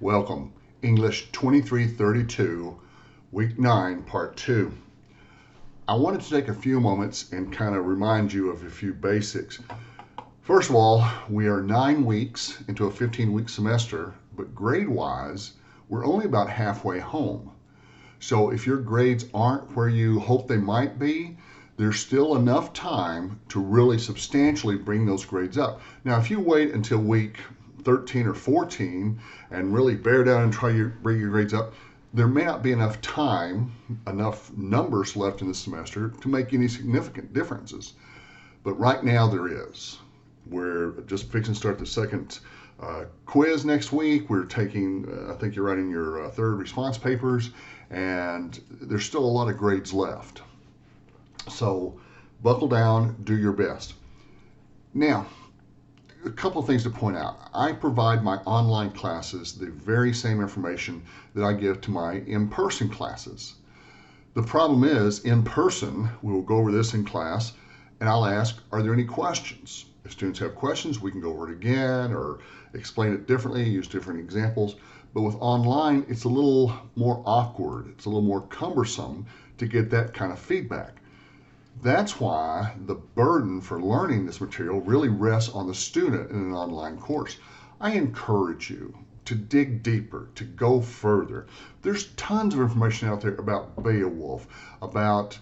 Welcome, English 2332, Week 9, Part 2. I wanted to take a few moments and kind of remind you of a few basics. First of all, we are 9 weeks into a 15-week semester, but grade-wise, we're only about halfway home. So if your grades aren't where you hope they might be, there's still enough time to really substantially bring those grades up. Now, if you wait until week 13 or 14 and really bear down and try to bring your grades up, there may not be enough time, enough numbers left in the semester to make any significant differences. But right now there is. We're just fixing to start the second quiz next week. We're taking, I think you're writing your third response papers, and there's still a lot of grades left. So buckle down, do your best. Now, a couple of things to point out. I provide my online classes the very same information that I give to my in-person classes. The problem is, in person, we will go over this in class, and I'll ask, are there any questions? If students have questions, we can go over it again or explain it differently, use different examples. But with online, it's a little more awkward. It's a little more cumbersome to get that kind of feedback. That's why the burden for learning this material really rests on the student in an online course. I encourage you to dig deeper, to go further. There's tons of information out there about Beowulf, about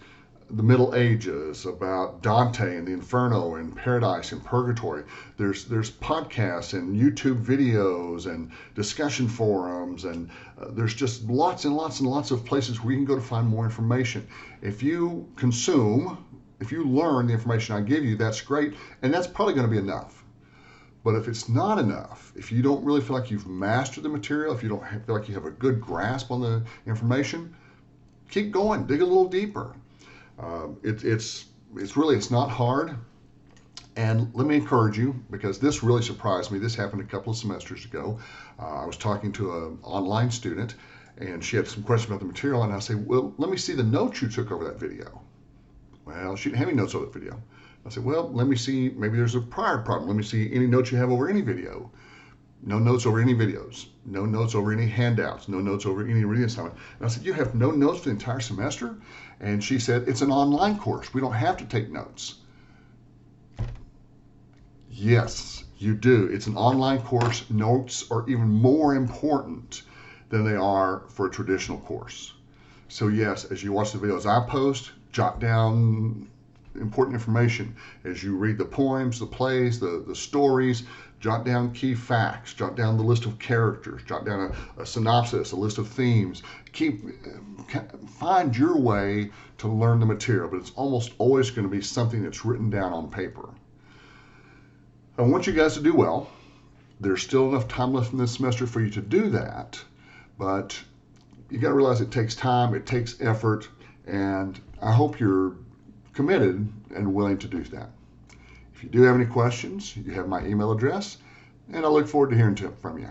the Middle Ages, about Dante and the Inferno and Paradise and Purgatory. There's podcasts and YouTube videos and discussion forums, and there's just lots and lots and lots of places where you can go to find more information. If you learn the information I give you, that's great, and that's probably going to be enough. But if it's not enough, if you don't really feel like you've mastered the material, if you don't feel like you have a good grasp on the information, keep going, dig a little deeper. It's not hard. And let me encourage you, because this really surprised me. This happened a couple of semesters ago. I was talking to an online student, and she had some questions about the material, and I said, well, let me see the notes you took over that video. Well, she didn't have any notes over the video. I said, well, let me see, maybe there's a prior problem. Let me see any notes you have over any video. No notes over any videos. No notes over any handouts. No notes over any reading assignment. And I said, you have no notes for the entire semester? And she said, it's an online course. We don't have to take notes. Yes, you do. It's an online course. Notes are even more important than they are for a traditional course. So yes, as you watch the videos I post, jot down important information. As you read the poems, the plays, the stories, jot down key facts, jot down the list of characters, jot down a synopsis, a list of themes. Find your way to learn the material, but it's almost always going to be something that's written down on paper. I want you guys to do well. There's still enough time left in this semester for you to do that, but you got to realize it takes time, it takes effort, and I hope you're committed and willing to do that. If you do have any questions, you have my email address, and I look forward to hearing from you.